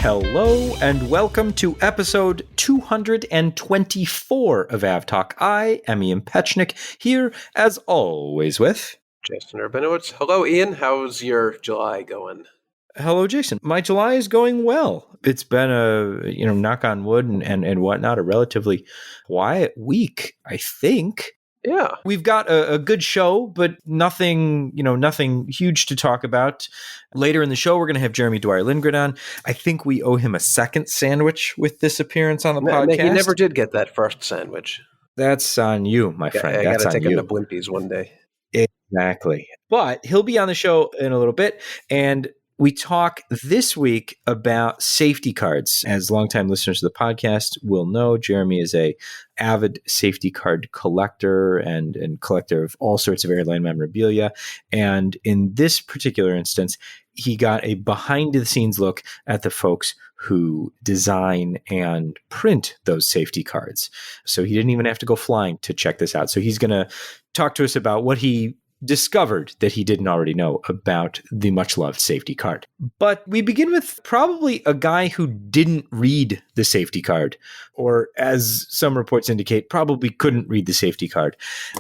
Hello and welcome to episode 224 of AvTalk. I am Ian Petchnick, here as always with Jason Rabinowitz. Hello, Ian. How's your July going? Hello, Jason. My July is going well. It's been knock on wood and whatnot, a relatively quiet week, I think. Yeah. We've got a good show, but nothing huge to talk about. Later in the show, we're going to have Jeremy Dwyer-Lindgren on. I think we owe him a second sandwich with this appearance on the podcast. He never did get that first sandwich. That's on you, my friend. I That's got to on take you. him to Blimpies one day. Exactly. But he'll be on the show in a little bit. And we talk this week about safety cards. As longtime listeners of the podcast will know, Jeremy is a avid safety card collector and collector of all sorts of airline memorabilia. And in this particular instance, he got a behind-the-scenes look at the folks who design and print those safety cards. So he didn't even have to go flying to check this out. So he's going to talk to us about what he discovered that he didn't already know about the much-loved safety card. But we begin with probably a guy who didn't read the safety card, or as some reports indicate, probably couldn't read the safety card.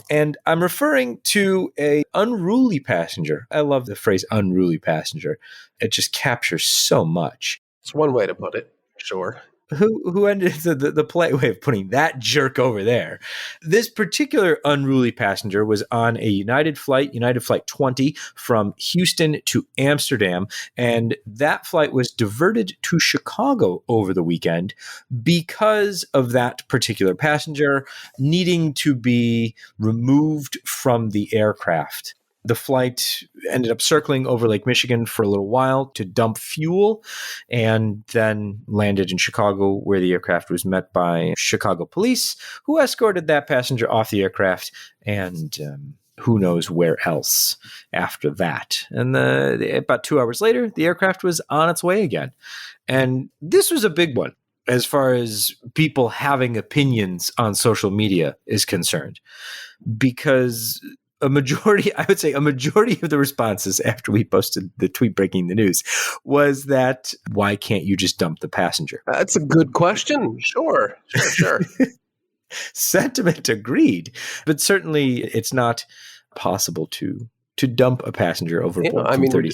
And I'm referring to a unruly passenger. I love the phrase unruly passenger. It just captures so much. It's one way to put it, sure. Who ended the polite way of putting that jerk over there. This particular unruly passenger was on a United Flight 20 from Houston to Amsterdam, and that flight was diverted to Chicago over the weekend because of that particular passenger needing to be removed from the aircraft. The flight ended up circling over Lake Michigan for a little while to dump fuel and then landed in Chicago, where the aircraft was met by Chicago police, who escorted that passenger off the aircraft and who knows where else after that. And about 2 hours later, the aircraft was on its way again. And this was a big one as far as people having opinions on social media is concerned, because a majority of the responses after we posted the tweet breaking the news was that, why can't you just dump the passenger? That's a good question. Sure. Sentiment agreed. But certainly it's not possible to dump a passenger overboard.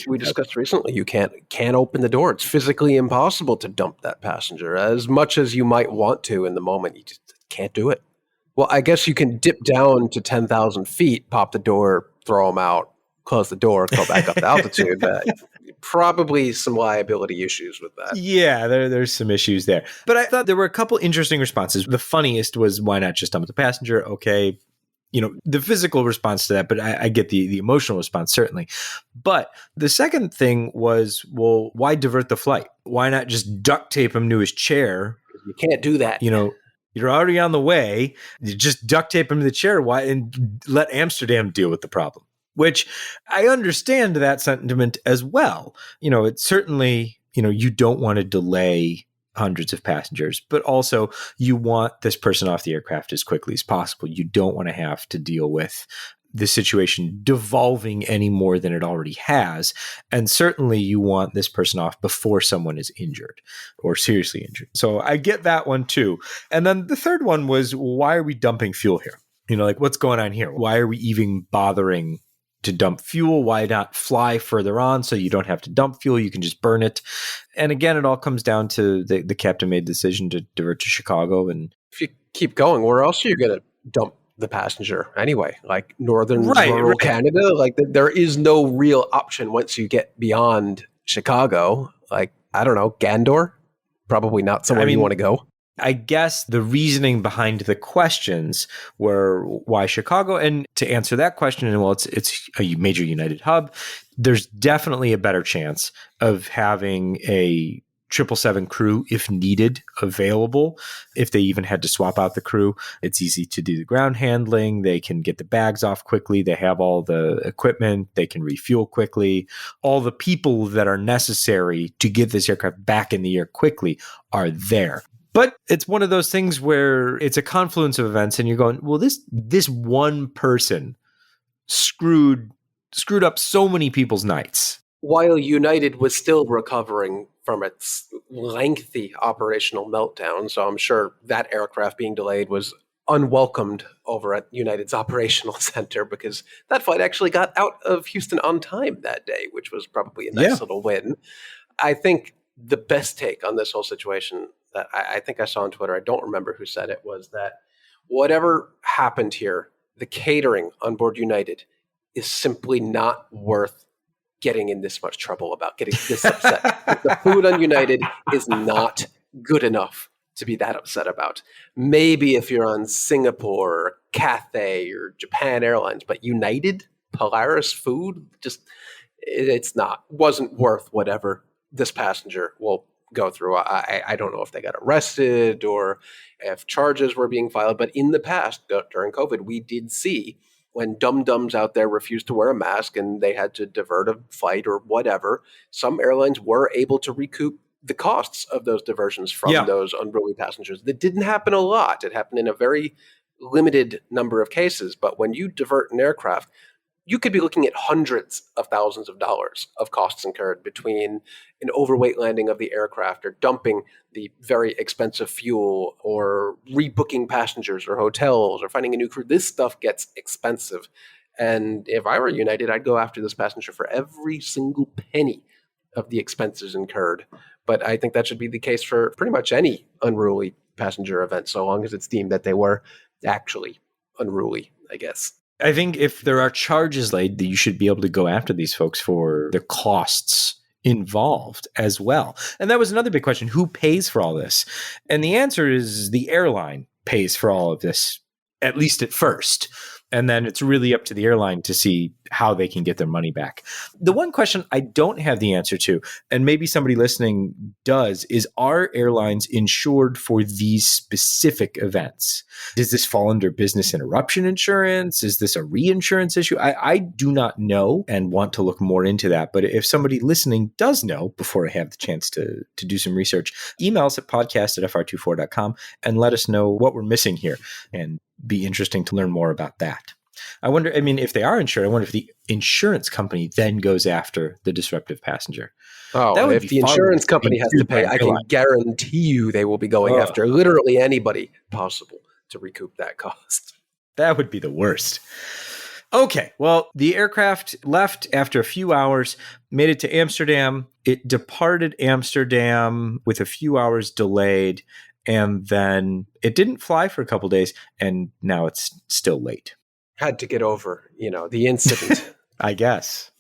We discussed recently, you can't open the door. It's physically impossible to dump that passenger. As much as you might want to in the moment, you just can't do it. Well, I guess you can dip down to 10,000 feet, pop the door, throw them out, close the door, go back up to altitude. Probably some liability issues with that. Yeah, there's some issues there. But I thought there were a couple interesting responses. The funniest was, why not just dump the passenger? Okay, the physical response to that, but I get the emotional response, certainly. But the second thing was, well, why divert the flight? Why not just duct tape him to his chair? You can't do that. You're already on the way. You just duct tape him to the chair. Why? And let Amsterdam deal with the problem, which I understand that sentiment as well. It's certainly, you don't want to delay hundreds of passengers, but also you want this person off the aircraft as quickly as possible. You don't want to have to deal with the situation devolving any more than it already has. And certainly you want this person off before someone is injured or seriously injured. So I get that one too. And then the third one was, why are we dumping fuel here? What's going on here? Why are we even bothering to dump fuel? Why not fly further on so you don't have to dump fuel? You can just burn it. And again, it all comes down to the captain made the decision to divert to Chicago. And if you keep going, where else are you going to dump the passenger anyway? Like northern rural Canada, there is no real option once you get beyond Chicago. I don't know, Gandor, probably not somewhere you want to go. I guess the reasoning behind the questions were, why Chicago? And to answer that question, it's a major United hub. There's definitely a better chance of having a 777 crew, if needed, available. If they even had to swap out the crew, it's easy to do the ground handling. They can get the bags off quickly. They have all the equipment. They can refuel quickly. All the people that are necessary to get this aircraft back in the air quickly are there. But it's one of those things where it's a confluence of events and you're going, well, this one person screwed up so many people's nights. While United was still recovering from its lengthy operational meltdown. So I'm sure that aircraft being delayed was unwelcomed over at United's operational center, because that flight actually got out of Houston on time that day, which was probably a Yeah. nice little win. I think the best take on this whole situation that I think I saw on Twitter, I don't remember who said it, was that whatever happened here, the catering on board United is simply not worth getting in this much trouble about, getting this upset. The food on United is not good enough to be that upset about. Maybe if you're on Singapore or Cathay or Japan Airlines, but United, Polaris food, just wasn't worth whatever this passenger will go through. I don't know if they got arrested or if charges were being filed, but in the past, during COVID, we did see when dum-dums out there refused to wear a mask and they had to divert a flight or whatever, some airlines were able to recoup the costs of those diversions from those unruly passengers. That didn't happen a lot. It happened in a very limited number of cases. But when you divert an aircraft, you could be looking at hundreds of thousands of dollars of costs incurred between an overweight landing of the aircraft, or dumping the very expensive fuel, or rebooking passengers or hotels, or finding a new crew. This stuff gets expensive. And if I were United, I'd go after this passenger for every single penny of the expenses incurred. But I think that should be the case for pretty much any unruly passenger event, so long as it's deemed that they were actually unruly, I guess. I think if there are charges laid, that you should be able to go after these folks for the costs involved as well. And that was another big question. Who pays for all this? And the answer is the airline pays for all of this, at least at first. And then it's really up to the airline to see how they can get their money back. The one question I don't have the answer to, and maybe somebody listening does, is, are airlines insured for these specific events? Does this fall under business interruption insurance? Is this a reinsurance issue? I do not know and want to look more into that. But if somebody listening does know, before I have the chance to do some research, email us at podcast@fr24.com and let us know what we're missing here. And be interesting to learn more about that. I wonder, if they are insured, I wonder if the insurance company then goes after the disruptive passenger. Oh, if the insurance company has to pay, I can guarantee you they will be going after literally anybody possible to recoup that cost. That would be the worst. Okay, well, the aircraft left after a few hours, made it to Amsterdam. It departed Amsterdam with a few hours delayed, and then it didn't fly for a couple days, and now it's still late. Had to get over, the incident. I guess.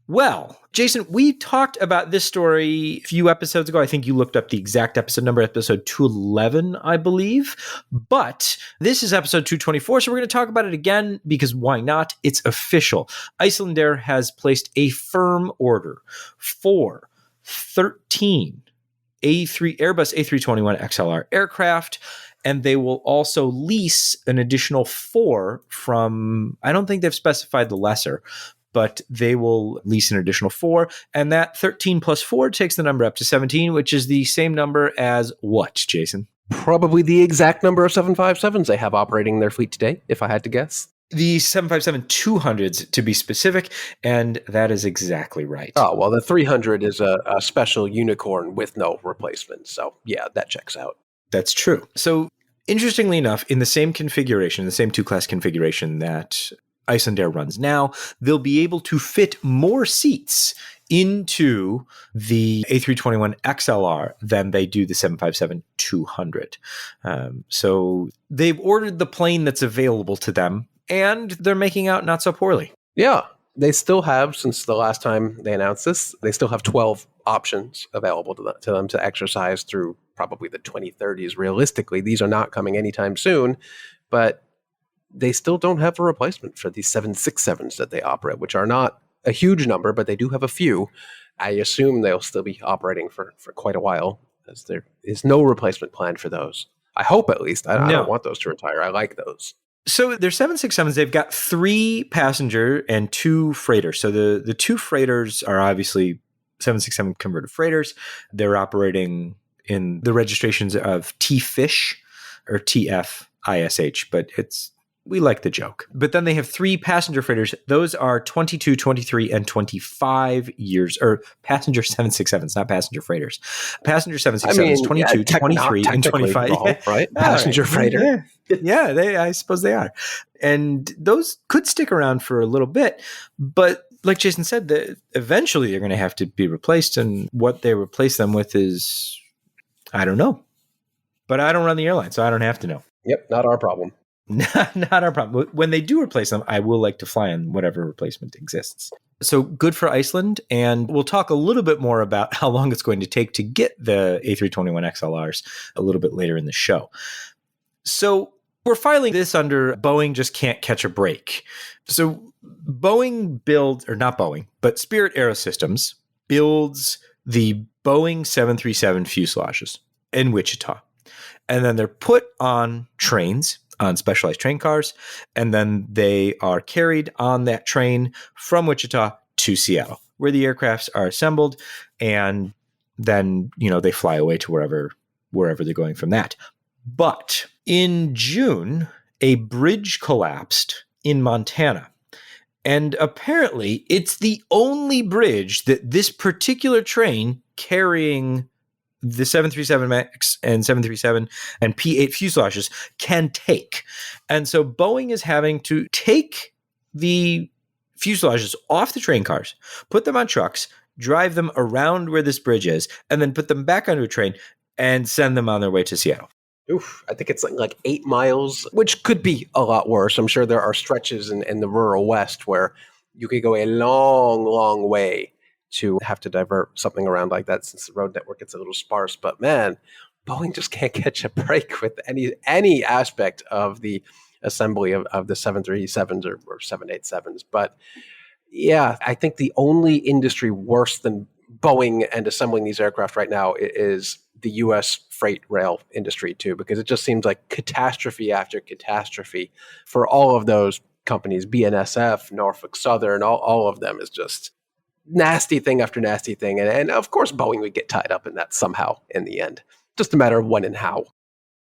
Well, Jason, we talked about this story a few episodes ago. I think you looked up the exact episode number, episode 211, I believe. But this is episode 224, so we're going to talk about it again, because why not? It's official. Icelandair has placed a firm order for 13 Airbus A321 XLR aircraft, and they will also lease an additional 4 from, I don't think they've specified the lessor, but they will lease an additional 4, and that 13 plus 4 takes the number up to 17, which is the same number as what, Jason? Probably the exact number of 757s they have operating their fleet today, if I had to guess. The 757-200s, to be specific, and that is exactly right. Oh, well, the 300 is a special unicorn with no replacement, so yeah, that checks out. That's true. So, interestingly enough, in the same configuration, the same two-class configuration that Icelandair runs now, they'll be able to fit more seats into the A321 XLR than they do the 757-200. So, they've ordered the plane that's available to them, and they're making out not so poorly. Yeah, they still have, since the last time they announced this, they still have 12 options available to them to exercise through probably the 2030s. Realistically, these are not coming anytime soon, but they still don't have a replacement for these 767s that they operate, which are not a huge number, but they do have a few. I assume they'll still be operating for quite a while, as there is no replacement plan for those. I hope, at least. I don't want those to retire. I like those. So they're 767s. They've got 3 passenger and 2 freighters. So the 2 freighters are obviously 767 converted freighters. They're operating in the registrations of T-Fish or TFISH, but it's We like the joke. But then they have 3 passenger freighters. Those are 22, 23, and 25 years, or passenger 767s, not passenger freighters. Passenger 767s, 22, 23, and 25. Wrong, right? Passenger freighter. I suppose they are. And those could stick around for a little bit. But like Jason said, eventually they're going to have to be replaced. And what they replace them with is, I don't know. But I don't run the airline, so I don't have to know. Yep, not our problem. Not our problem. When they do replace them, I will like to fly on whatever replacement exists. So good for Iceland. And we'll talk a little bit more about how long it's going to take to get the A321XLRs a little bit later in the show. So we're filing this under Boeing just can't catch a break. So Boeing builds, or not Boeing, but Spirit Aerosystems builds the Boeing 737 fuselages in Wichita. And then they're put on trains, on specialized train cars, and then they are carried on that train from Wichita to Seattle, where the aircrafts are assembled, and then, they fly away to wherever they're going from that. But in June, a bridge collapsed in Montana. And apparently, it's the only bridge that this particular train carrying the 737 MAX and 737 and P-8 fuselages can take. And so Boeing is having to take the fuselages off the train cars, put them on trucks, drive them around where this bridge is, and then put them back onto a train and send them on their way to Seattle. Oof, I think it's like 8 miles, which could be a lot worse. I'm sure there are stretches in the rural West where you could go a long, long way to have to divert something around like that, since the road network gets a little sparse. But man, Boeing just can't catch a break with any aspect of the assembly of the 737s or 787s. But yeah, I think the only industry worse than Boeing and assembling these aircraft right now is the U.S. freight rail industry too, because it just seems like catastrophe after catastrophe for all of those companies. BNSF, Norfolk Southern, all of them is just nasty thing after nasty thing. And of course, Boeing would get tied up in that somehow in the end. Just a matter of when and how.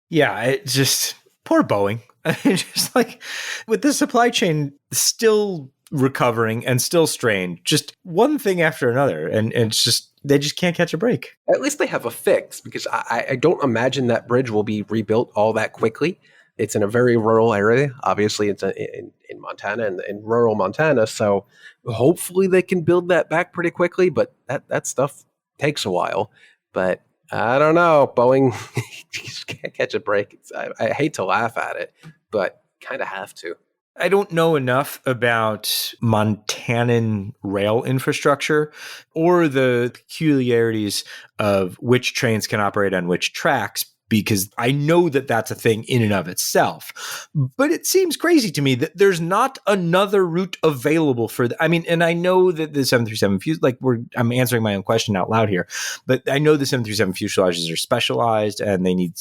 Yeah, it just, poor Boeing. Just like with the supply chain still recovering and still strained, just one thing after another. And it's just, they just can't catch a break. At least they have a fix, because I don't imagine that bridge will be rebuilt all that quickly. It's in a very rural area. Obviously, it's in Montana and in rural Montana. So hopefully they can build that back pretty quickly. But that stuff takes a while. But I don't know. Boeing just can't catch a break. I hate to laugh at it, but kind of have to. I don't know enough about Montanan rail infrastructure or the peculiarities of which trains can operate on which tracks, because I know that that's a thing in and of itself. But it seems crazy to me that there's not another route available for and I know that the 737 I'm answering my own question out loud here, but I know the 737 fuselages are specialized and they need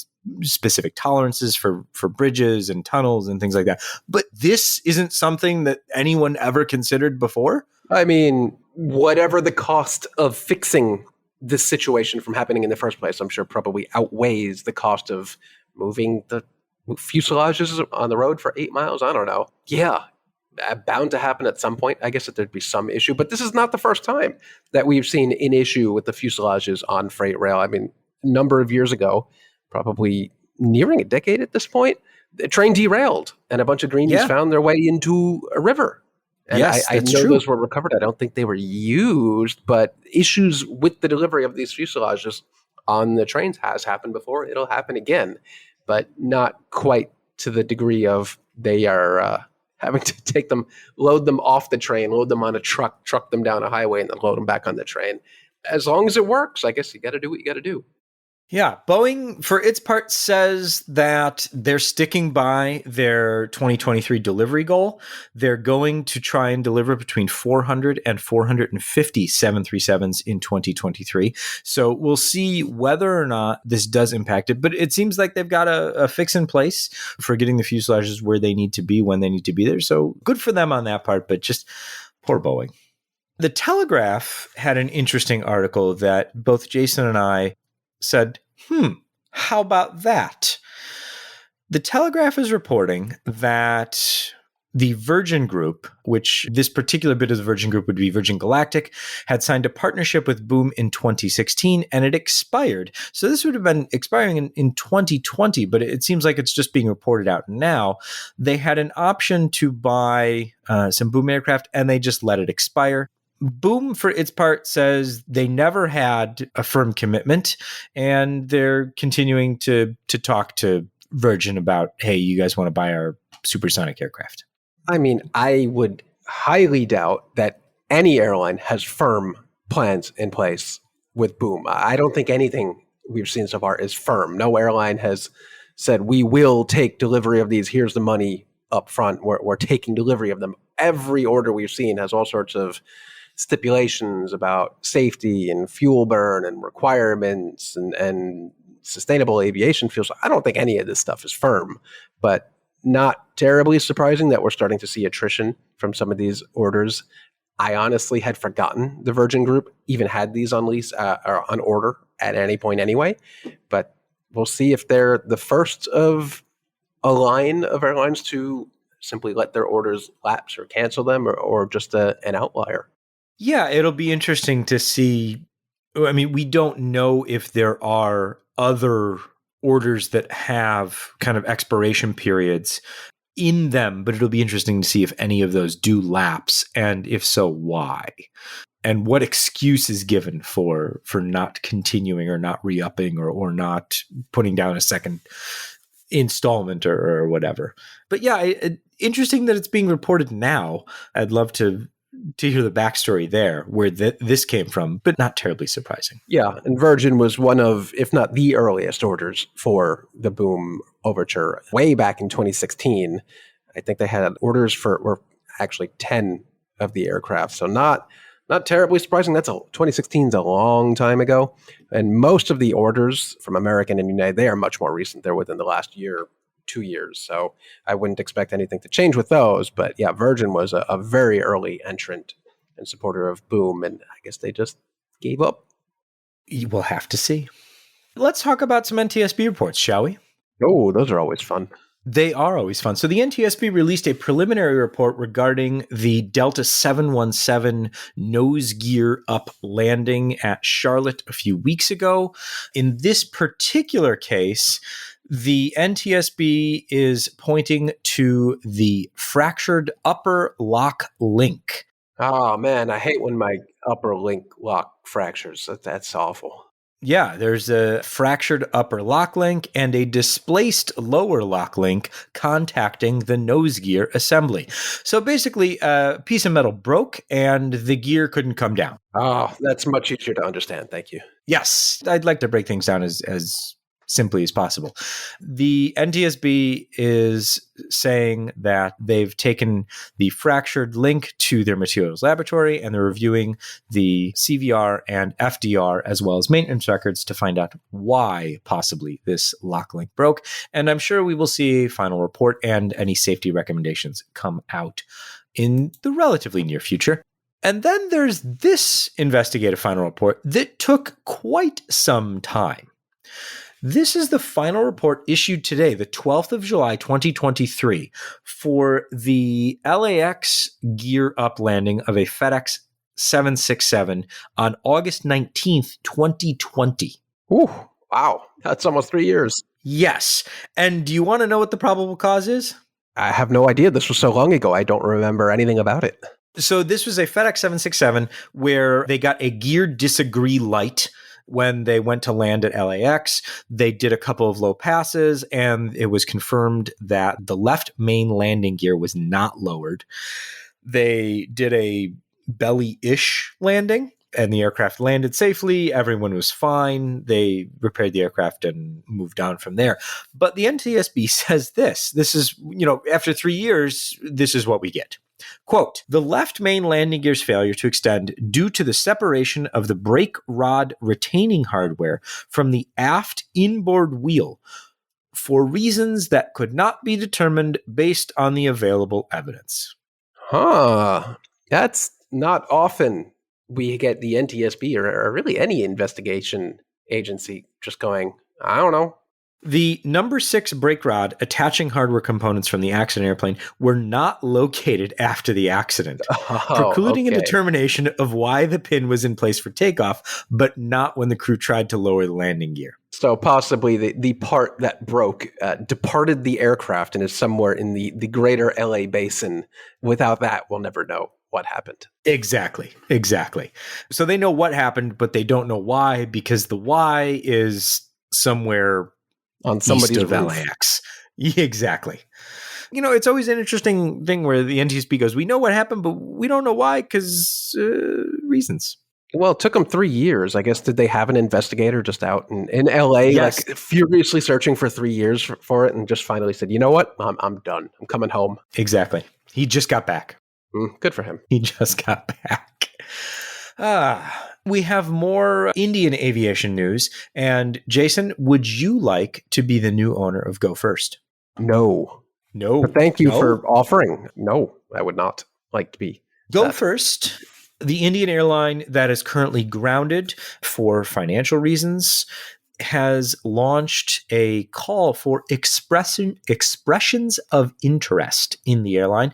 specific tolerances for bridges and tunnels and things like that. But this isn't something that anyone ever considered before. I mean, whatever the cost of fixing this situation from happening in the first place, I'm sure probably outweighs the cost of moving the fuselages on the road for 8 miles. I don't know. Yeah, bound to happen at some point. I guess that there'd be some issue, but this is not the first time that we've seen an issue with the fuselages on freight rail. I mean, a number of years ago, probably nearing a decade at this point, the train derailed and a bunch of greenies found their way into a river. And yes, I know those were recovered. I don't think they were used, but issues with the delivery of these fuselages on the trains has happened before. It'll happen again, but not quite to the degree of they are having to take them, load them off the train, load them on a truck them down a highway, and then load them back on the train. As long as it works, I guess you got to do what you got to do. Yeah, Boeing, for its part, says that they're sticking by their 2023 delivery goal. They're going to try and deliver between 400 and 450 737s in 2023. So we'll see whether or not this does impact it. But it seems like they've got a fix in place for getting the fuselages where they need to be when they need to be there. So good for them on that part, but just poor Boeing. The Telegraph had an interesting article that both Jason and I said, how about that? The Telegraph is reporting that the Virgin Group, which this particular bit of the Virgin Group would be Virgin Galactic, had signed a partnership with Boom in 2016 and it expired. So this would have been expiring in 2020, but it seems like it's just being reported out now. They had an option to buy some Boom aircraft and they just let it expire. Boom, for its part, says they never had a firm commitment and they're continuing to talk to Virgin about, hey, you guys want to buy our supersonic aircraft? I mean, I would highly doubt that any airline has firm plans in place with Boom. I don't think anything we've seen so far is firm. No airline has said, we will take delivery of these. Here's the money up front. We're taking delivery of them. Every order we've seen has all sorts of stipulations about safety and fuel burn and requirements and sustainable aviation fuel. So I don't think any of this stuff is firm, but not terribly surprising that we're starting to see attrition from some of these orders. I honestly had forgotten the Virgin Group even had these on lease or on order at any point anyway. But we'll see if they're the first of a line of airlines to simply let their orders lapse or cancel them or just an outlier. Yeah, it'll be interesting to see. I mean, we don't know if there are other orders that have kind of expiration periods in them, but it'll be interesting to see if any of those do lapse, and if so, why, and what excuse is given for not continuing or not re-upping or not putting down a second installment or whatever. But yeah, interesting that it's being reported now. I'd love to hear the backstory there, where this came from, but not terribly surprising. Yeah, and Virgin was one of, if not the earliest orders for the Boom overture. Way back in 2016, I think they had orders for actually 10 of the aircraft. So not terribly surprising. 2016 is a long time ago. And most of the orders from American and United, they are much more recent. They're within the last year, 2 years. So I wouldn't expect anything to change with those. But yeah, Virgin was a very early entrant and supporter of Boom. And I guess they just gave up. We'll have to see. Let's talk about some NTSB reports, shall we? Oh, those are always fun. They are always fun. So the NTSB released a preliminary report regarding the Delta 717 nose gear up landing at Charlotte a few weeks ago. In this particular case, the NTSB is pointing to the fractured upper lock link. Oh, man, I hate when my upper link lock fractures. That's awful. Yeah, there's a fractured upper lock link and a displaced lower lock link contacting the nose gear assembly. So basically, a piece of metal broke and the gear couldn't come down. Oh, that's much easier to understand. Thank you. Yes, I'd like to break things down as simply as possible. The NTSB is saying that they've taken the fractured link to their materials laboratory and they're reviewing the CVR and FDR as well as maintenance records to find out why possibly this lock link broke. And I'm sure we will see a final report and any safety recommendations come out in the relatively near future. And then there's this investigative final report that took quite some time. This is the final report issued today, the 12th of July, 2023, for the LAX gear up landing of a FedEx 767 on August 19th, 2020. Ooh, wow. That's almost 3 years. Yes. And do you want to know what the probable cause is? I have no idea. This was so long ago. I don't remember anything about it. So this was a FedEx 767 where they got a gear disagree light when they went to land at LAX. They did a couple of low passes and it was confirmed that the left main landing gear was not lowered. They did a belly-ish landing and the aircraft landed safely. Everyone was fine. They repaired the aircraft and moved on from there. But the NTSB says this is, after 3 years, this is what we get. Quote, the left main landing gear's failure to extend due to the separation of the brake rod retaining hardware from the aft inboard wheel for reasons that could not be determined based on the available evidence. Huh. That's not often we get the NTSB or really any investigation agency just going, I don't know. The number 6 brake rod attaching hardware components from the accident airplane were not located after the accident, Oh, precluding a okay. determination of why the pin was in place for takeoff, but not when the crew tried to lower the landing gear. So possibly the part that broke departed the aircraft and is somewhere in the greater LA basin. Without that, we'll never know what happened. Exactly. So they know what happened, but they don't know why, because the why is somewhere On somebody's east of roof. LAX. Exactly. It's always an interesting thing where the NTSB goes, we know what happened, but we don't know why, because reasons. Well, it took them 3 years. I guess, did they have an investigator just out in LA, Yes. like furiously searching for 3 years for it and just finally said, you know what? I'm done. I'm coming home. Exactly. He just got back. Good for him. He just got back. We have more Indian aviation news. And Jason, would you like to be the new owner of Go First? No. But thank you for offering. No, I would not like to be. Go First, the Indian airline that is currently grounded for financial reasons, has launched a call for expressions of interest in the airline.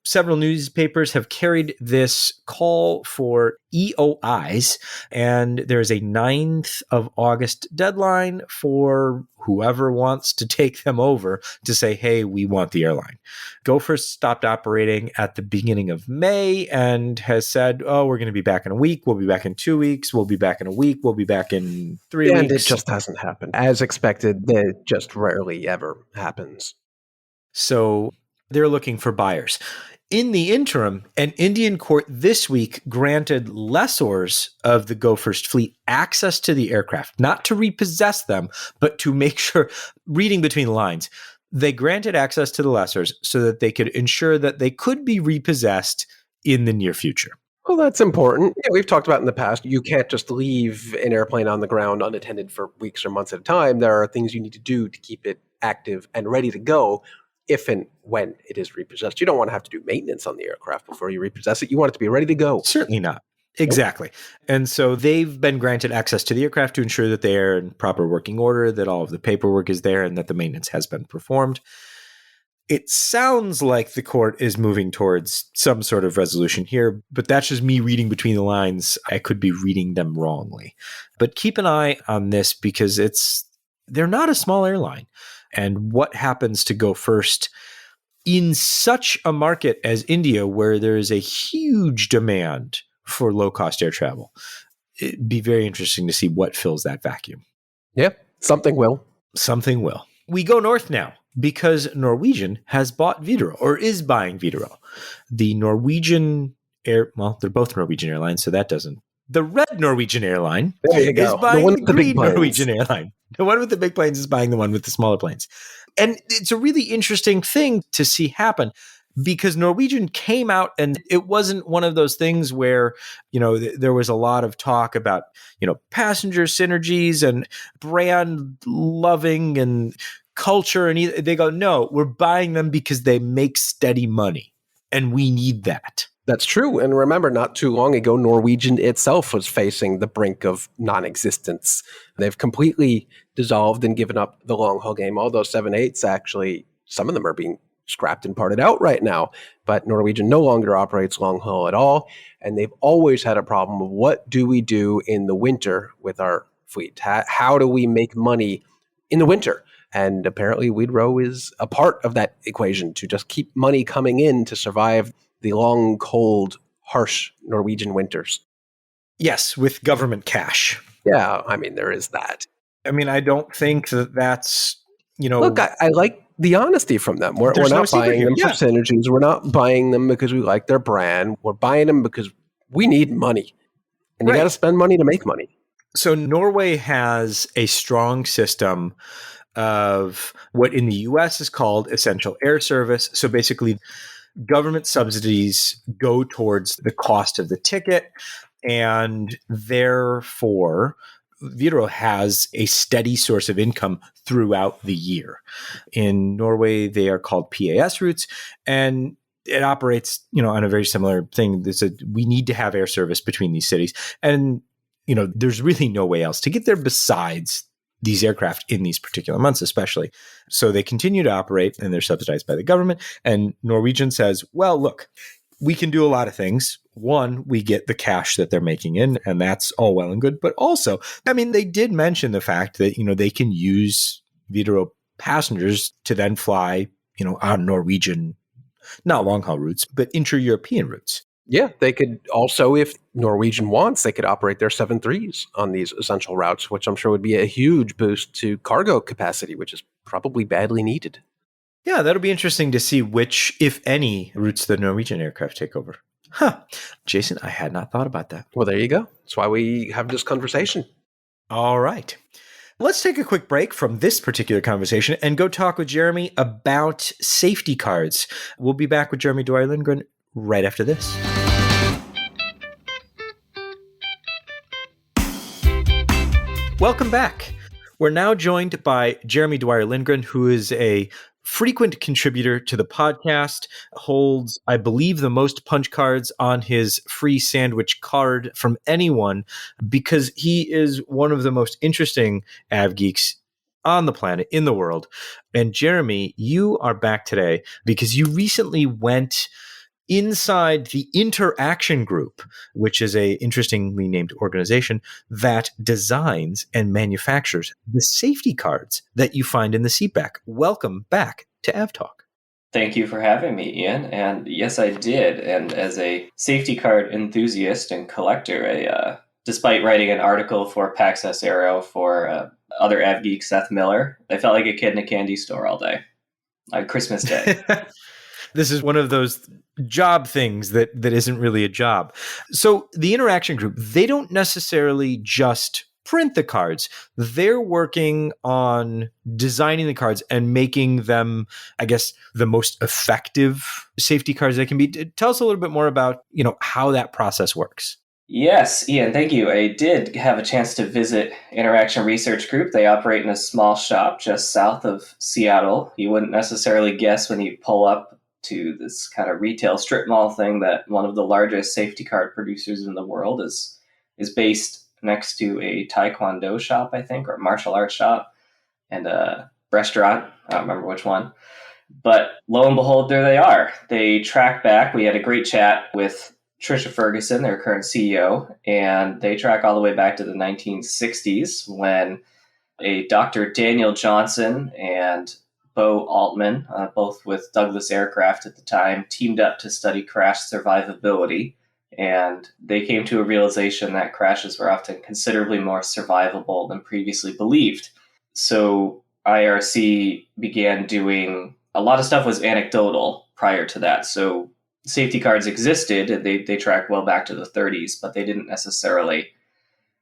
Several newspapers have carried this call for EOIs, and there's a 9th of August deadline for whoever wants to take them over to say, hey, we want the airline. Go First stopped operating at the beginning of May and has said, oh, we're going to be back in a week. We'll be back in 2 weeks. We'll be back in a week. We'll be back in 3 weeks. And it just hasn't happened. As expected, that just rarely ever happens. So they're looking for buyers. In the interim, an Indian court this week granted lessors of the Go First fleet access to the aircraft, not to repossess them, but to make sure, reading between the lines, they granted access to the lessors so that they could ensure that they could be repossessed in the near future. Well, that's important. Yeah, we've talked about in the past, you can't just leave an airplane on the ground unattended for weeks or months at a time. There are things you need to do to keep it active and ready to go if and when it is repossessed. You don't want to have to do maintenance on the aircraft before you repossess it. You want it to be ready to go. Certainly not. Exactly. And so they've been granted access to the aircraft to ensure that they are in proper working order, that all of the paperwork is there, and that the maintenance has been performed. It sounds like the court is moving towards some sort of resolution here, but that's just me reading between the lines. I could be reading them wrongly. But keep an eye on this because they're not a small airline. And what happens to Go First in such a market as India, where there is a huge demand for low-cost air travel? It'd be very interesting to see what fills that vacuum. Yeah, something will. Something will. We go north now because Norwegian has bought Widerøe, or is buying Widerøe. The Norwegian they're both Norwegian airlines, so that doesn't. The red Norwegian airline is buying the green Norwegian airline. The one with the big planes is buying the one with the smaller planes. And it's a really interesting thing to see happen because Norwegian came out and it wasn't one of those things where, there was a lot of talk about, passenger synergies and brand loving and culture. And they go, no, we're buying them because they make steady money and we need that. That's true. And remember, not too long ago, Norwegian itself was facing the brink of non-existence. They've completely dissolved and given up the long-haul game. All those 787s, actually, some of them are being scrapped and parted out right now. But Norwegian no longer operates long-haul at all. And they've always had a problem of what do we do in the winter with our fleet? How do we make money in the winter? And apparently Widerøe is a part of that equation to just keep money coming in to survive the long, cold, harsh Norwegian winters. Yes, with government cash. Yeah, I mean, there is that. I mean, I don't think that's, Look, I like the honesty from them. We're not buying them for synergies. We're not buying them because we like their brand. We're buying them because we need money. And you got to spend money to make money. So Norway has a strong system of what in the US is called essential air service. So basically, government subsidies go towards the cost of the ticket, and therefore Widerøe has a steady source of income throughout the year. In Norway, they are called PAS routes, and it operates, on a very similar thing. We need to have air service between these cities, and there's really no way else to get there besides these aircraft in these particular months, especially. So they continue to operate, and they're subsidized by the government. And Norwegian says, well, look, we can do a lot of things. One, we get the cash that they're making in, and that's all well and good. But also, I mean, they did mention the fact that, they can use Widerøe passengers to then fly, on Norwegian, not long-haul routes, but intra-European routes. Yeah, they could also, if Norwegian wants, they could operate their 737s on these essential routes, which I'm sure would be a huge boost to cargo capacity, which is probably badly needed. Yeah, that'll be interesting to see which, if any, routes the Norwegian aircraft take over. Huh. Jason, I had not thought about that. Well, there you go. That's why we have this conversation. All right. Let's take a quick break from this particular conversation and go talk with Jeremy about safety cards. We'll be back with Jeremy Dwyer-Lindgren right after this. Welcome back. We're now joined by Jeremy Dwyer-Lindgren, who is a frequent contributor to the podcast, holds, I believe, the most punch cards on his free sandwich card from anyone, because he is one of the most interesting avgeeks on the planet, in the world. And Jeremy, you are back today because you recently went inside the Interaction Group, which is a interestingly named organization that designs and manufactures the safety cards that you find in the seatback. Welcome back to AvTalk. Thank you for having me, Ian. And yes, I did. And as a safety card enthusiast and collector, despite writing an article for Paxos Aero for other AvGeek, Seth Miller, I felt like a kid in a candy store all day on Christmas Day. This is one of those job things that isn't really a job. So the Interaction Group, they don't necessarily just print the cards. They're working on designing the cards and making them, I guess, the most effective safety cards they can be. Tell us a little bit more about, how that process works. Yes, Ian, thank you. I did have a chance to visit Interaction Research Group. They operate in a small shop just south of Seattle. You wouldn't necessarily guess when you pull up to this kind of retail strip mall thing that one of the largest safety card producers in the world is based next to a taekwondo shop, I think, or martial arts shop, and a restaurant. I don't remember which one. But lo and behold, there they are. They track back. We had a great chat with Tricia Ferguson, their current CEO, and they track all the way back to the 1960s when a Dr. Daniel Johnson and Bo Altman, both with Douglas Aircraft at the time, teamed up to study crash survivability. And they came to a realization that crashes were often considerably more survivable than previously believed. So IRC began doing a lot of stuff was anecdotal prior to that. So safety cards existed, and they track well back to the 30s, but they didn't necessarily,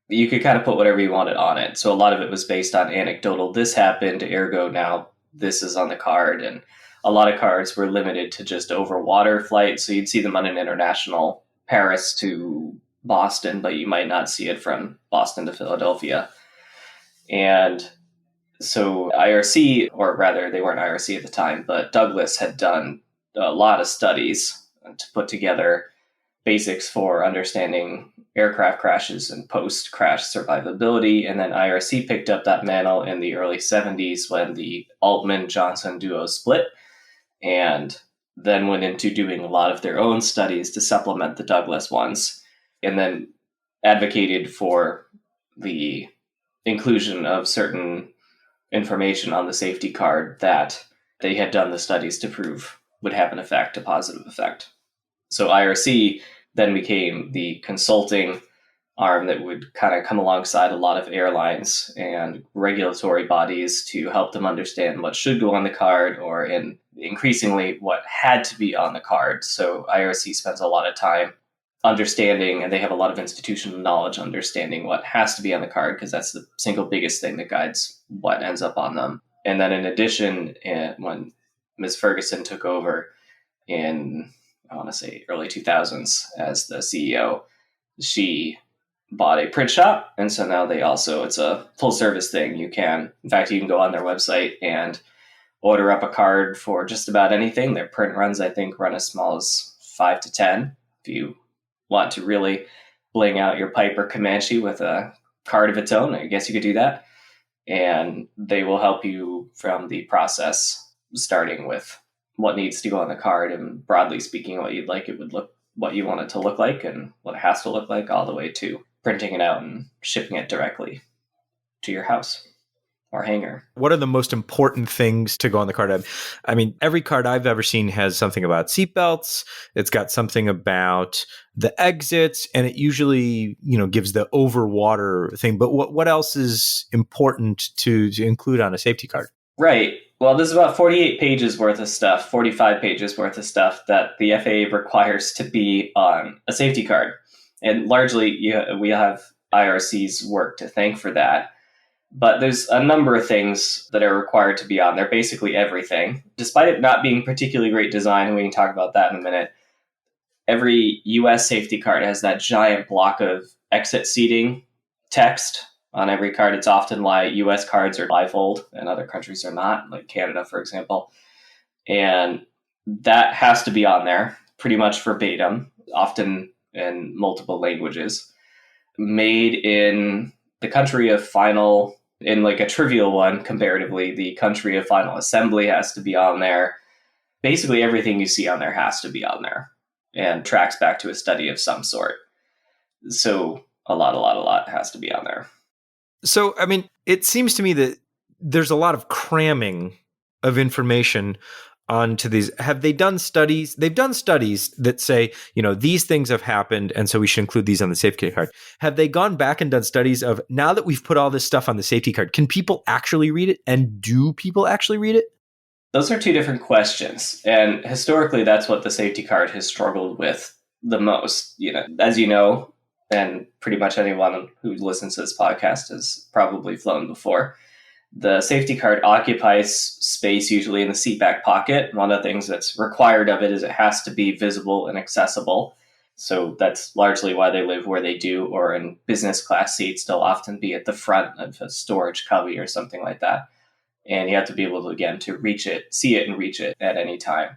you could kind of put whatever you wanted on it. So a lot of it was based on anecdotal. This happened, ergo now this is on the card. And a lot of cards were limited to just over water flights. So you'd see them on an international Paris to Boston, but you might not see it from Boston to Philadelphia. And so IRC, or rather they weren't IRC at the time, but Douglas had done a lot of studies to put together basics for understanding aircraft crashes and post-crash survivability. And then IRC picked up that mantle in the early 70s when the Altman-Johnson duo split, and then went into doing a lot of their own studies to supplement the Douglas ones, and then advocated for the inclusion of certain information on the safety card that they had done the studies to prove would have an effect, a positive effect. So IRC then became the consulting arm that would kind of come alongside a lot of airlines and regulatory bodies to help them understand what should go on the card, or increasingly what had to be on the card. So IRC spends a lot of time understanding, and they have a lot of institutional knowledge understanding what has to be on the card, because that's the single biggest thing that guides what ends up on them. And then in addition, when Ms. Ferguson took over in, I want to say, early 2000s as the CEO, she bought a print shop. And so now it's a full service thing. You can go on their website and order up a card for just about anything. Their print runs, I think, run as small as 5 to 10. If you want to really bling out your Piper Comanche with a card of its own, I guess you could do that. and they will help you from the process, starting with what needs to go on the card and broadly speaking, what you want it to look like and what it has to look like, all the way to printing it out and shipping it directly to your house or hangar. What are the most important things to go on the card? I mean, every card I've ever seen has something about seatbelts. It's got something about the exits, and it usually, gives the over water thing. But what else is important to include on a safety card? Right. Well, there's about 48 pages worth of stuff, 45 pages worth of stuff that the FAA requires to be on a safety card. And largely, we have IRC's work to thank for that. But there's a number of things that are required to be on there, basically everything. Despite it not being particularly great design, and we can talk about that in a minute, every US safety card has that giant block of exit seating text on every card. It's often why US cards are bifold and other countries are not, like Canada, for example. And that has to be on there pretty much verbatim, often in multiple languages. Made in the country of final, in like a trivial one, comparatively, the country of final assembly has to be on there. Basically, everything you see on there has to be on there and tracks back to a study of some sort. So a lot has to be on there. So, I mean, it seems to me that there's a lot of cramming of information onto these. Have they done studies? They've done studies that say, these things have happened, and so we should include these on the safety card. Have they gone back and done studies of, now that we've put all this stuff on the safety card, can people actually read it? And do people actually read it? Those are two different questions. And historically, that's what the safety card has struggled with the most. As you know, and pretty much anyone who listens to this podcast has probably flown before, the safety card occupies space usually in the seat back pocket. One of the things that's required of it is it has to be visible and accessible. So that's largely why they live where they do, or in business class seats, they'll often be at the front of a storage cubby or something like that. And you have to be able to, again, to reach it, see it and reach it at any time.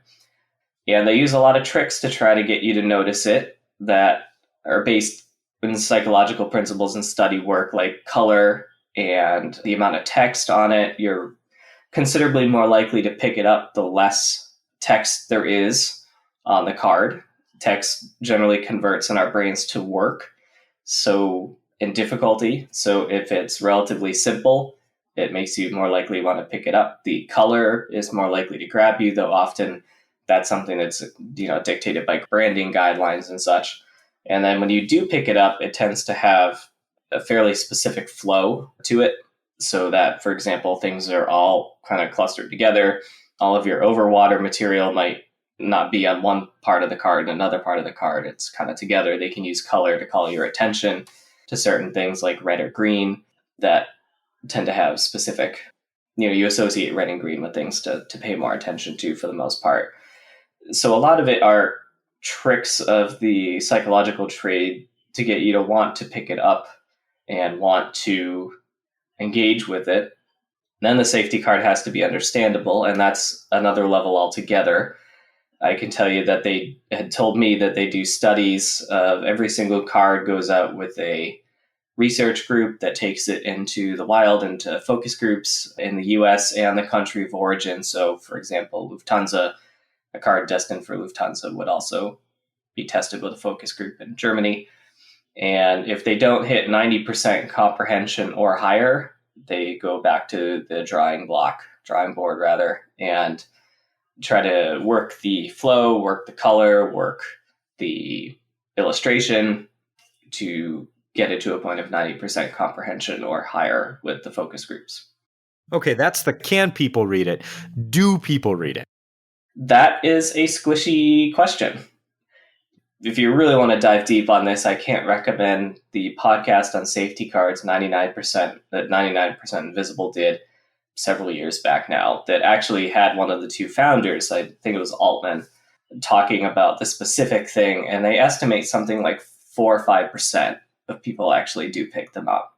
And they use a lot of tricks to try to get you to notice it that are based in psychological principles and study work, like color and the amount of text on it. You're considerably more likely to pick it up the less text there is on the card. Text generally converts in our brains to work, so in difficulty. So if it's relatively simple, it makes you more likely want to pick it up. The color is more likely to grab you, though often that's something that's dictated by branding guidelines and such. And then when you do pick it up, it tends to have a fairly specific flow to it, so that, for example, things are all kind of clustered together. All of your overwater material might not be on one part of the card and another part of the card. It's kind of together. They can use color to call your attention to certain things like red or green that tend to have specific, you associate red and green with things to pay more attention to for the most part. So a lot of it are tricks of the psychological trade to get you to want to pick it up and want to engage with it. Then the safety card has to be understandable, and that's another level altogether. I can tell you that they had told me that they do studies of every single card goes out with a research group that takes it into the wild, into focus groups in the US and the country of origin. So, for example, Lufthansa, a card destined for Lufthansa would also be tested with a focus group in Germany. And if they don't hit 90% comprehension or higher, they go back to the drawing board, and try to work the flow, work the color, work the illustration to get it to a point of 90% comprehension or higher with the focus groups. Okay, that's the can people read it? Do people read it? That is a squishy question. If you really want to dive deep on this, I can't recommend the podcast on safety cards, 99%, that 99% Invisible did several years back now, that actually had one of the two founders, I think it was Altman, talking about the specific thing. And they estimate something like 4 or 5% of people actually do pick them up.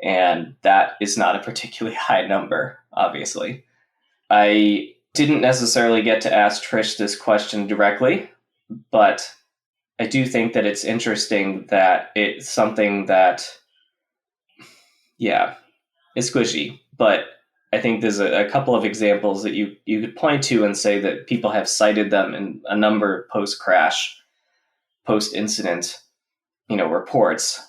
And that is not a particularly high number, obviously. I didn't necessarily get to ask Trish this question directly, but I do think that it's interesting that it's something that, is squishy. But I think there's a couple of examples that you could point to and say that people have cited them in a number post-crash, post-incident, reports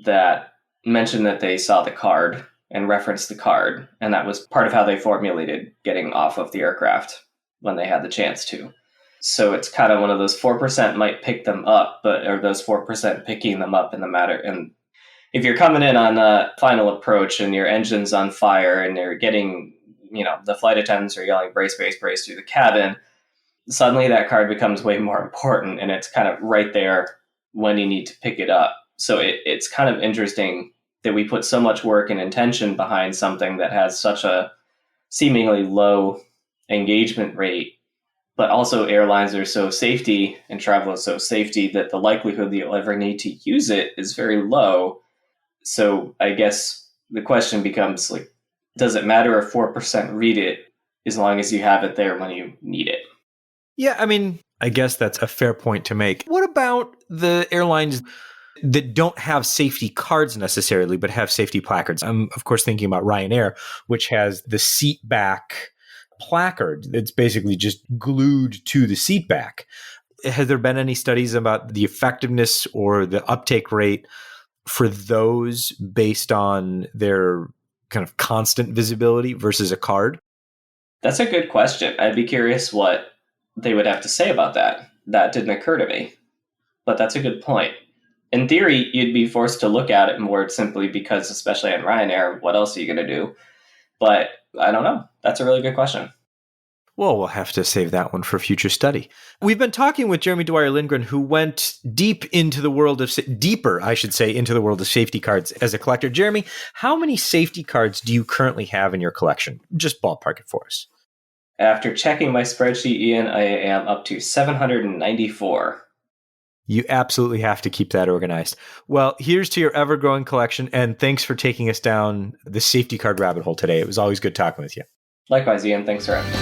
that mention that they saw the card and referenced the card, and that was part of how they formulated getting off of the aircraft when they had the chance to. So it's kind of one of those 4% might pick them up, or those 4% picking them up in the matter. And if you're coming in on a final approach and your engine's on fire and you're getting, the flight attendants are yelling brace, brace, brace through the cabin, suddenly that card becomes way more important, and it's kind of right there when you need to pick it up. So it's kind of interesting that we put so much work and intention behind something that has such a seemingly low engagement rate, but also airlines are so safety and travel is so safety that the likelihood that you'll ever need to use it is very low. So I guess the question becomes, like, does it matter if 4% read it as long as you have it there when you need it? Yeah, I mean, I guess that's a fair point to make. What about the airlines that don't have safety cards necessarily, but have safety placards? I'm, of course, thinking about Ryanair, which has the seat back placard that's basically just glued to the seat back. Has there been any studies about the effectiveness or the uptake rate for those based on their kind of constant visibility versus a card? That's a good question. I'd be curious what they would have to say about that. That didn't occur to me, but that's a good point. In theory, you'd be forced to look at it more simply because, especially on Ryanair, what else are you going to do? But I don't know. That's a really good question. Well, we'll have to save that one for future study. We've been talking with Jeremy Dwyer-Lindgren, who went deeper, into the world of safety cards as a collector. Jeremy, how many safety cards do you currently have in your collection? Just ballpark it for us. After checking my spreadsheet, Ian, I am up to 794. You absolutely have to keep that organized. Well, here's to your ever-growing collection, and thanks for taking us down the safety card rabbit hole today. It was always good talking with you. Likewise, Ian. Thanks for having me.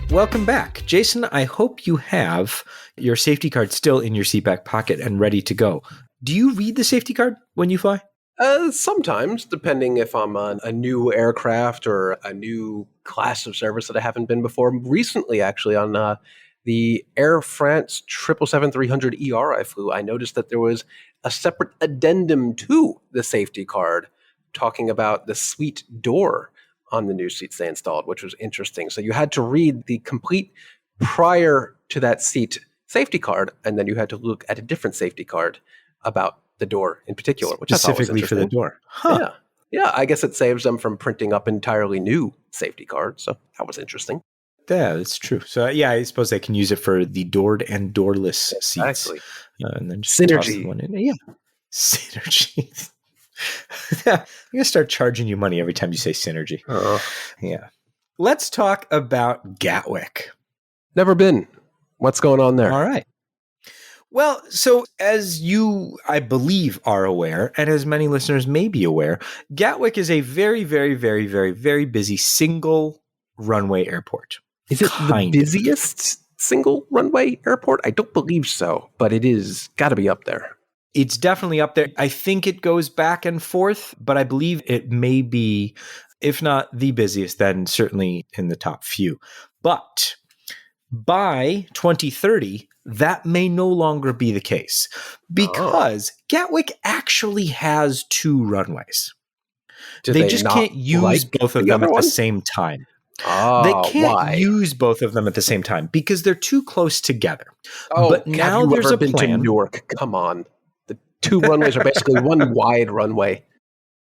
Welcome back. Jason, I hope you have your safety card still in your seat back pocket and ready to go. Do you read the safety card when you fly? Sometimes, depending if I'm on a new aircraft or a new class of service that I haven't been before. Recently, actually, on the Air France 777-300ER I flew, I noticed that there was a separate addendum to the safety card talking about the suite door on the new seats they installed, which was interesting. So you had to read the complete prior to that seat safety card, and then you had to look at a different safety card about the door in particular, which specifically for the door. Huh. Yeah, I guess it saves them from printing up entirely new safety cards. So that was interesting. Yeah, that's true. So yeah, I suppose they can use it for the doored and doorless seats. Exactly. And then just Synergy. One in. Yeah, synergy. I'm gonna start charging you money every time you say synergy. Yeah. Let's talk about Gatwick. Never been. What's going on there? All right. Well, so as you, I believe, are aware, and as many listeners may be aware, Gatwick is a very, very, very, very, very busy single runway airport. Is it the busiest single runway airport? I don't believe so, but it is got to be up there. It's definitely up there. I think it goes back and forth, but I believe it may be, if not the busiest, then certainly in the top few. But by 2030, that may no longer be the case because Gatwick actually has two runways. They just can't use both of them at the same time. They can't use both of them at the same time because they're too close together. But now there's a plan. To Newark? Come on. The two runways are basically one wide runway.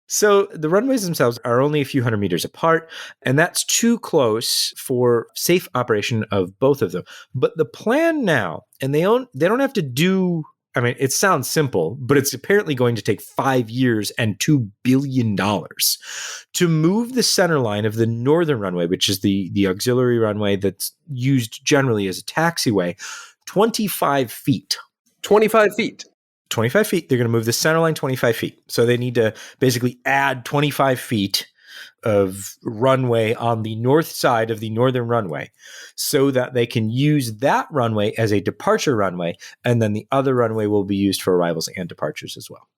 So the runways themselves are only a few hundred meters apart, and that's too close for safe operation of both of them. But the plan now, and they don't have to do, I mean, it sounds simple, but it's apparently going to take 5 years and $2 billion to move the center line of the northern runway, which is the auxiliary runway that's used generally as a taxiway, 25 feet. 25 feet. 25 feet. They're going to move the center line 25 feet. So they need to basically add 25 feet of runway on the north side of the northern runway so that they can use that runway as a departure runway. And then the other runway will be used for arrivals and departures as well.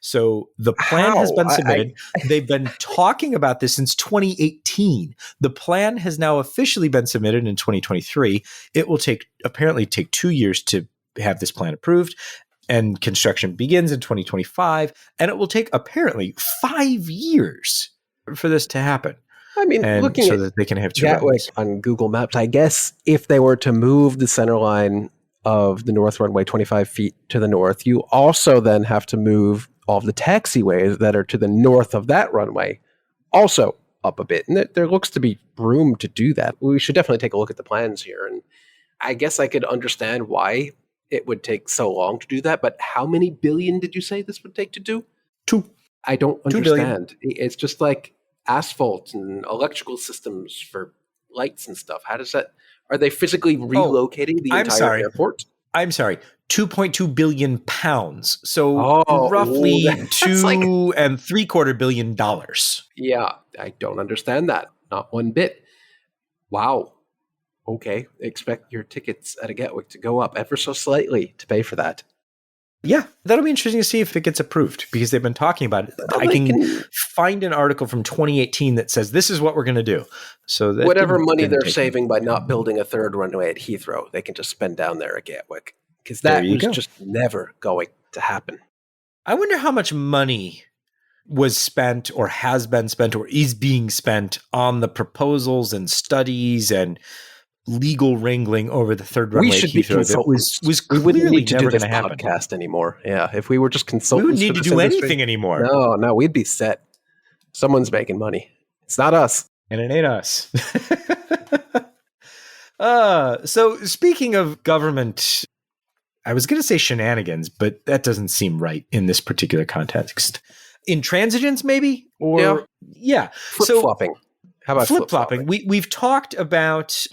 So the plan has How? been submitted. They've been talking about this since 2018. The plan has now officially been submitted in 2023. It will apparently take 2 years to have this plan approved, and construction begins in 2025. And it will take apparently 5 years for this to happen. I mean, And looking so at that they can have 2 Gatwick runways. on Google Maps, I guess if they were to move the center line of the north runway 25 feet to the north, you also then have to move all of the taxiways that are to the north of that runway also up a bit. And there looks to be room to do that. We should definitely take a look at the plans here. And I guess I could understand why it would take so long to do that. But how many billion did you say this would take to do? 2. I don't 2 billion. understand. It's just like asphalt and electrical systems for lights and stuff. How does that? Are they physically relocating the entire airport? I'm sorry, 2.2 billion pounds. So roughly $2.75 billion. Yeah, I don't understand that. Not one bit. Wow. Okay. Expect your tickets at a Gatwick to go up ever so slightly to pay for that. Yeah, that'll be interesting to see if it gets approved because they've been talking about it. I can find an article from 2018 that says this is what we're going to do. So that whatever money they're saving by not building a third runway at Heathrow, they can just spend down there at Gatwick because that was just never going to happen. I wonder how much money was spent or has been spent or is being spent on the proposals and studies and legal wrangling over the third runway. We should be consultants. Was clearly never going to happen. Podcast anymore. Yeah, if we were just consultants, we wouldn't need to do anything anymore. No, we'd be set. Someone's making money. It's not us, and it ain't us. So speaking of government, I was going to say shenanigans, but that doesn't seem right in this particular context. Intransigence, maybe, or flip-flopping. How about flip-flopping? We've talked about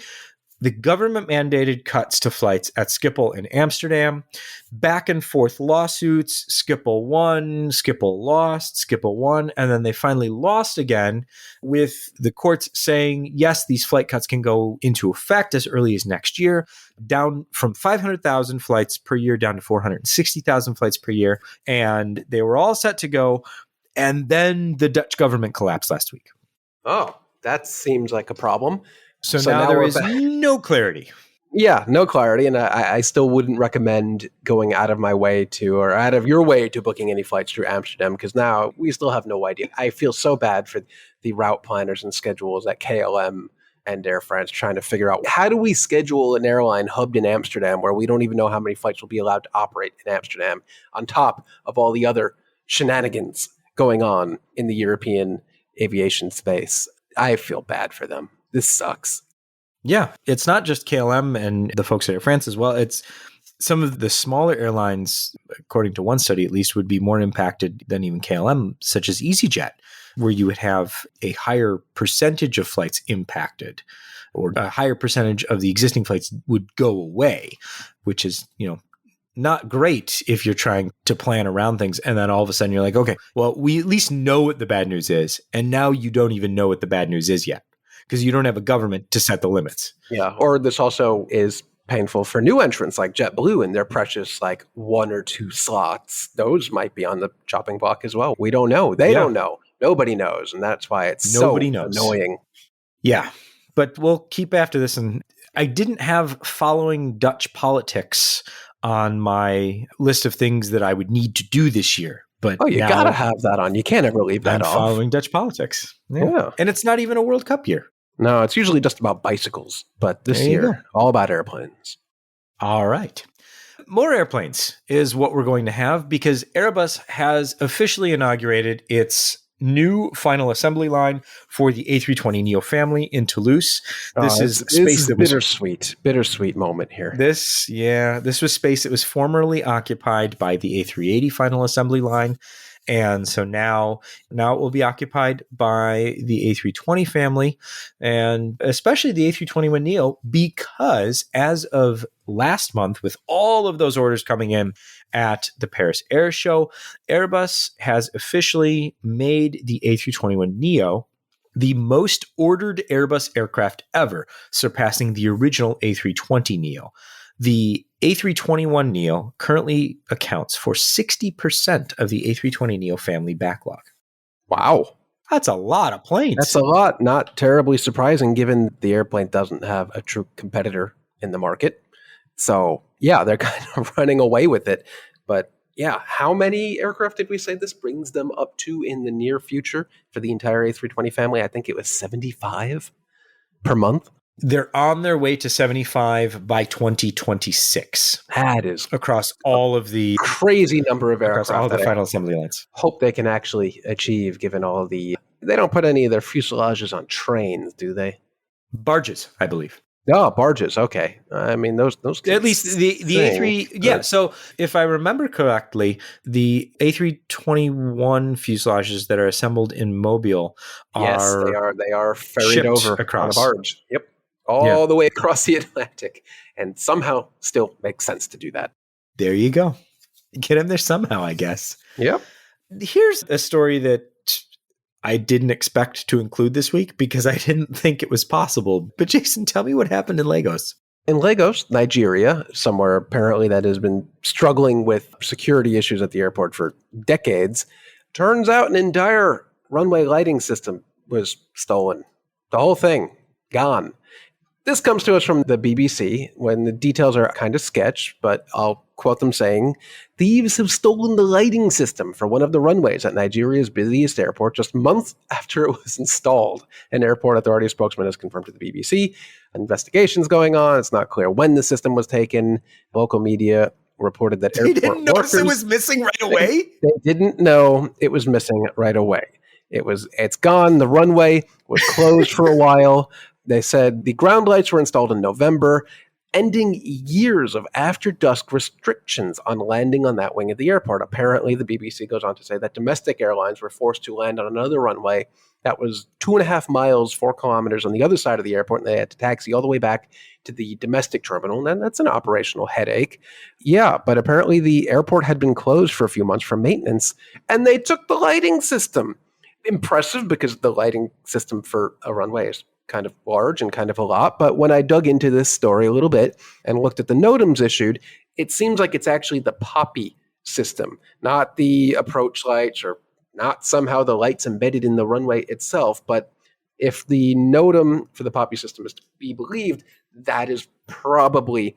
the government-mandated cuts to flights at Schiphol in Amsterdam, back-and-forth lawsuits, Schiphol won, Schiphol lost, Schiphol won, and then they finally lost again with the courts saying, yes, these flight cuts can go into effect as early as next year, down from 500,000 flights per year down to 460,000 flights per year, and they were all set to go, and then the Dutch government collapsed last week. Oh, that seems like a problem. So now there is no clarity. Yeah, no clarity. And I still wouldn't recommend going out of my way or out of your way to booking any flights through Amsterdam because now we still have no idea. I feel so bad for the route planners and schedules at KLM and Air France trying to figure out how do we schedule an airline hubbed in Amsterdam where we don't even know how many flights will be allowed to operate in Amsterdam on top of all the other shenanigans going on in the European aviation space. I feel bad for them. This sucks. Yeah, it's not just KLM and the folks at Air France as well. It's some of the smaller airlines, according to one study at least, would be more impacted than even KLM, such as EasyJet, where you would have a higher percentage of flights impacted or a higher percentage of the existing flights would go away, which is, not great if you're trying to plan around things. And then all of a sudden you're like, okay, well, we at least know what the bad news is. And now you don't even know what the bad news is yet because you don't have a government to set the limits. Yeah. Or this also is painful for new entrants like JetBlue and their precious 1 or 2 slots. Those might be on the chopping block as well. We don't know. They don't know. Nobody knows. And that's why it's Nobody knows. Annoying. Yeah. But we'll keep after this. And I didn't have following Dutch politics on my list of things that I would need to do this year. But you got to have that on. You can't ever leave that off. Following Dutch politics. Yeah. And it's not even a World Cup year. No, it's usually just about bicycles. But this year, all about airplanes. All right. More airplanes is what we're going to have because Airbus has officially inaugurated its new final assembly line for the A320neo family in Toulouse. This is space that was bittersweet moment here. This was space that was formerly occupied by the A380 final assembly line. And so now it will be occupied by the A320 family and especially the A321neo because as of last month, with all of those orders coming in at the Paris Air Show, Airbus has officially made the A321neo the most ordered Airbus aircraft ever, surpassing the original A320neo. The A321neo currently accounts for 60% of the A320neo family backlog. Wow. That's a lot of planes. That's a lot. Not terribly surprising given the airplane doesn't have a true competitor in the market. So, yeah, they're kind of running away with it. But yeah, how many aircraft did we say this brings them up to in the near future for the entire A320 family? I think it was 75 per month. They're on their way to 75 by 2026. That is across all of the crazy number of aircraft. across all the that final assembly lines. Hope they can actually achieve, given all the. They don't put any of their fuselages on trains, do they? Barges, I believe. Oh, barges. Okay. I mean, those at least the A3. Yeah. So if I remember correctly, the A321 fuselages that are assembled in Mobile are they are ferried over across on a barge. Yep. All the way across the Atlantic, and somehow still makes sense to do that. There you go. Get him there somehow, I guess. Yep. Here's a story that I didn't expect to include this week because I didn't think it was possible. But Jason, tell me what happened in Lagos. In Lagos, Nigeria, somewhere apparently that has been struggling with security issues at the airport for decades, turns out an entire runway lighting system was stolen. The whole thing, gone. This comes to us from the BBC when the details are kind of sketch, but I'll quote them saying, "Thieves have stolen the lighting system for one of the runways at Nigeria's busiest airport just months after it was installed." An airport authority spokesman has confirmed to the BBC. Investigation's going on. It's not clear when the system was taken. Local media reported that they didn't notice it was missing right away? They didn't know it was missing right away. It's gone. The runway was closed for a while. They said the ground lights were installed in November, ending years of after-dusk restrictions on landing on that wing of the airport. Apparently, the BBC goes on to say that domestic airlines were forced to land on another runway that was 2.5 miles, 4 kilometers on the other side of the airport, and they had to taxi all the way back to the domestic terminal, and that's an operational headache. Yeah, but apparently the airport had been closed for a few months for maintenance, and they took the lighting system. Impressive, because the lighting system for a runway is kind of large and kind of a lot. But when I dug into this story a little bit and looked at the NOTAMs issued, it seems like it's actually the Poppy system, not the approach lights or not somehow the lights embedded in the runway itself. But if the NOTAM for the Poppy system is to be believed, that is probably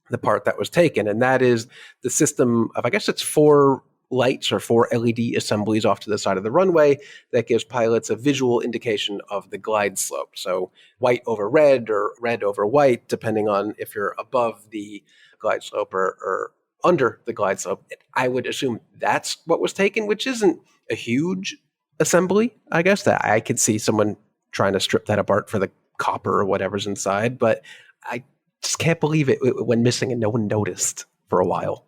the part that was taken. And that is the system of, I guess it's 4 lights or 4 LED assemblies off to the side of the runway that gives pilots a visual indication of the glide slope. So white over red or red over white, depending on if you're above the glide slope or under the glide slope. I would assume that's what was taken, which isn't a huge assembly, I guess. That I could see someone trying to strip that apart for the copper or whatever's inside, but I just can't believe it went missing and no one noticed for a while.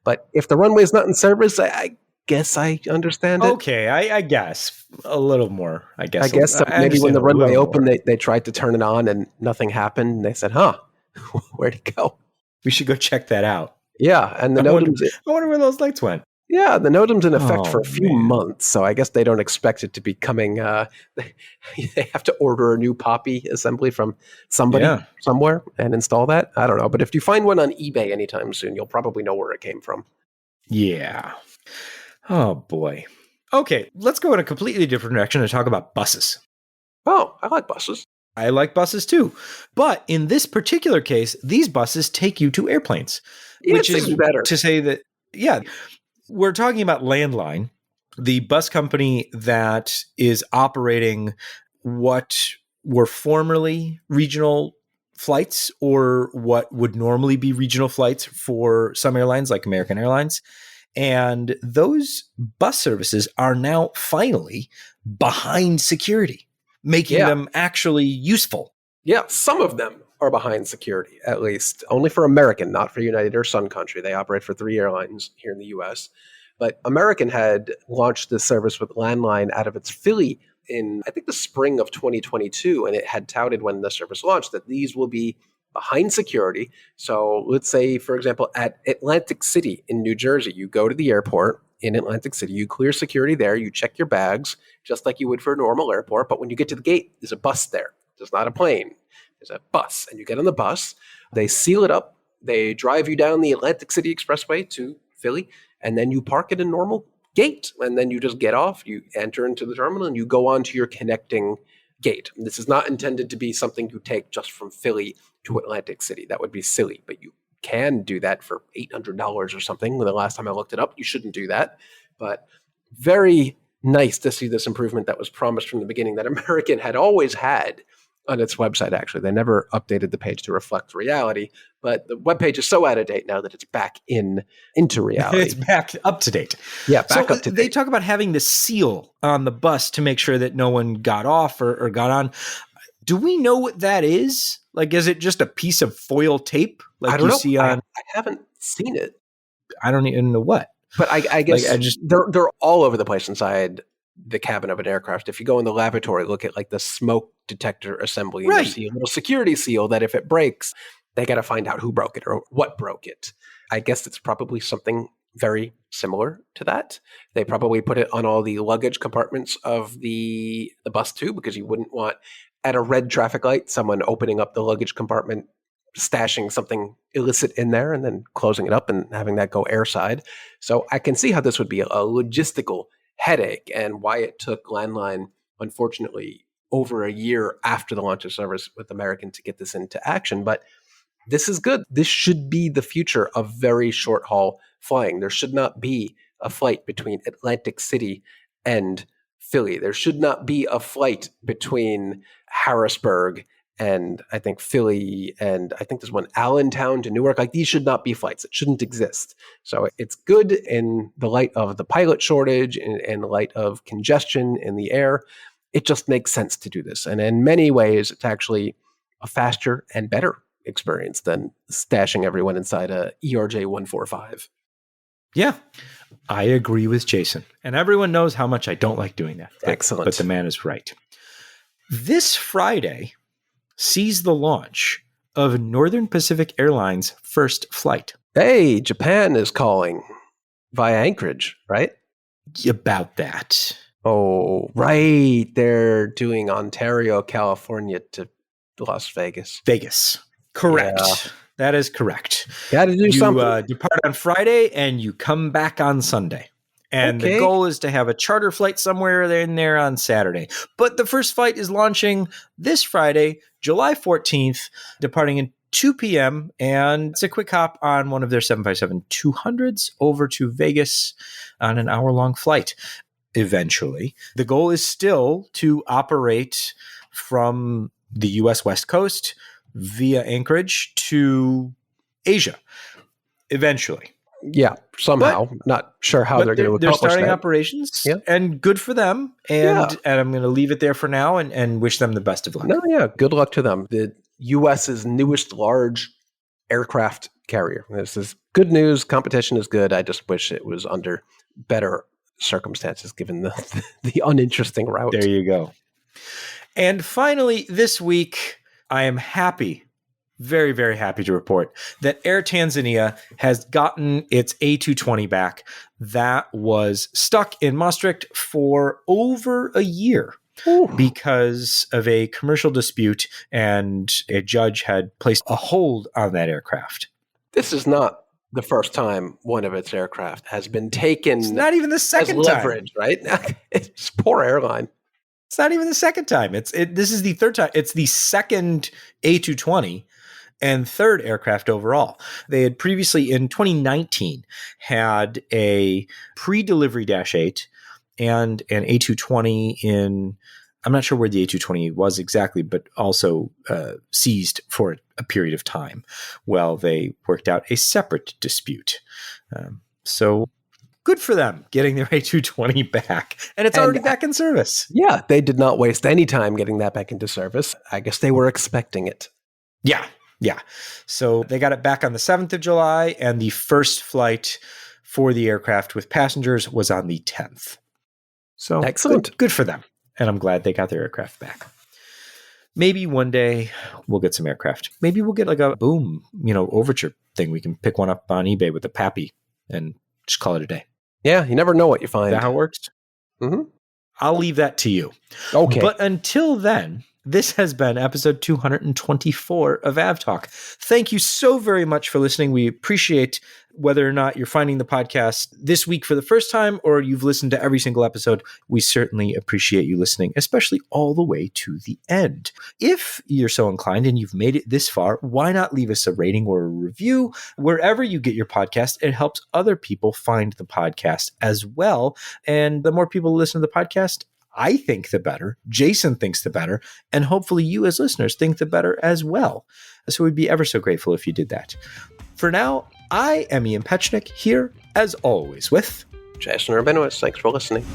But if the runway is not in service, I guess I understand it. Okay, I guess a little more. I guess maybe when the runway opened, they tried to turn it on and nothing happened. And they said, where'd it go? We should go check that out. Yeah, and the I wonder where those lights went. Yeah, the NOTAM's in effect for a few months, so I guess they don't expect it to be coming. They have to order a new Poppy assembly from somebody somewhere and install that. I don't know, but if you find one on eBay anytime soon, you'll probably know where it came from. Yeah. Oh, boy. Okay, let's go in a completely different direction and talk about buses. Oh, I like buses. I like buses too. But in this particular case, these buses take you to airplanes, which is better to say that, we're talking about Landline, the bus company that is operating what were formerly regional flights or what would normally be regional flights for some airlines like American Airlines. And those bus services are now finally behind security, making them actually useful. Yeah, some of them are behind security, at least. Only for American, not for United or Sun Country. They operate for 3 airlines here in the U.S. But American had launched this service with Landline out of its Philly in, I think, the spring of 2022. And it had touted when the service launched that these will be behind security. So let's say, for example, at Atlantic City in New Jersey, you go to the airport in Atlantic City, you clear security there, you check your bags, just like you would for a normal airport. But when you get to the gate, there's a bus there. There's not a plane. There's a bus, and you get on the bus. They seal it up They drive you down the Atlantic City Expressway to Philly, and then you park at a normal gate, and then you just get off, you enter into the terminal, and you go on to your connecting gate. This is not intended to be something you take just from Philly to Atlantic City. That would be silly, but you can do that for $800 or something. The last time I looked it up, you shouldn't do that. But very nice to see this improvement that was promised from the beginning that American had always had on its website, actually. They never updated the page to reflect reality, but the webpage is so out of date now that it's back into reality. It's back up to date. Yeah, back up to date. They talk about having the seal on the bus to make sure that no one got off or got on. Do we know what that is? Like, is it just a piece of foil tape like I don't you know. see on? I haven't seen it. I don't even know what. But I guess Like, I just they're all over the place inside the cabin of an aircraft. If you go in the laboratory, look at like the smoke detector assembly, and Right. you see a little security seal that if it breaks, they got to find out who broke it or what broke it. I guess it's probably something very similar to that. They probably put it on all the luggage compartments of the bus too, because you wouldn't want at a red traffic light someone opening up the luggage compartment, stashing something illicit in there and then closing it up and having that go airside. So I can see how this would be a logistical headache and why it took Landline, unfortunately, over a year after the launch of service with American to get this into action. But this is good. This should be the future of very short haul flying. There should not be a flight between Atlantic City and Philly. There should not be a flight between Harrisburg and I think Philly, and I think there's one Allentown to Newark. Like, these should not be flights. It shouldn't exist. So it's good in the light of the pilot shortage and in the light of congestion in the air. It just makes sense to do this. And in many ways, it's actually a faster and better experience than stashing everyone inside a ERJ 145. Yeah, I agree with Jason. And everyone knows how much I don't like doing that. Excellent. But the man is right. This Friday sees the launch of Northern Pacific Airlines' first flight. Hey, Japan is calling via Anchorage, right? About that. Oh, right. They're doing Ontario, California to Las Vegas. Vegas. Correct. Yeah. That is correct. Got to do something. You depart on Friday and you come back on Sunday. And Okay. the goal is to have a charter flight somewhere in there on Saturday. But the first flight is launching this Friday, July 14th, departing at 2 p.m. And it's a quick hop on one of their 757-200s over to Vegas on an hour-long flight eventually. The goal is still to operate from the U.S. West Coast via Anchorage to Asia eventually. Yeah, somehow. Not sure how they're going to They're accomplish starting that. operations, Yeah. and good for them. And I'm going to leave it there for now and wish them the best of luck. No, yeah, good luck to them. The U.S.'s newest large aircraft carrier. This is good news. Competition is good. I just wish it was under better circumstances given the uninteresting route. There you go. And finally, this week, I am happy, very, very happy to report that Air Tanzania has gotten its A220 back. That was stuck in Maastricht for over a year because of a commercial dispute, and a judge had placed a hold on that aircraft. This is not the first time one of its aircraft has been taken It's not even the as second time. leverage, right? It's poor airline. It's not even the second time. This is the third time. It's the second A220 and third aircraft overall. They had previously, in 2019, had a pre-delivery Dash 8 and an A220 in, I'm not sure where the A220 was exactly, but also seized for a period of time while they worked out a separate dispute. So good for them getting their A220 back. And it's already back in service. Yeah, they did not waste any time getting that back into service. I guess they were expecting it. Yeah. So they got it back on the 7th of July, and the first flight for the aircraft with passengers was on the 10th. So Excellent. Good for them. And I'm glad they got their aircraft back. Maybe one day we'll get some aircraft. Maybe we'll get like a boom, overture thing. We can pick one up on eBay with a Pappy and just call it a day. Yeah, you never know what you Is find. that how it works? Mm-hmm. I'll leave that to you. Okay. But until then, This has been episode 224 of AvTalk. Thank you so very much for listening. We appreciate whether or not you're finding the podcast this week for the first time or you've listened to every single episode. We certainly appreciate you listening, especially all the way to the end. If you're so inclined and you've made it this far, why not leave us a rating or a review wherever you get your podcast? It helps other people find the podcast as well. And the more people listen to the podcast, I think the better, Jason thinks the better, and hopefully you as listeners think the better as well. So we'd be ever so grateful if you did that. For now, I am Ian Petchnick, here as always with Jason Rabinowitz. Thanks for listening.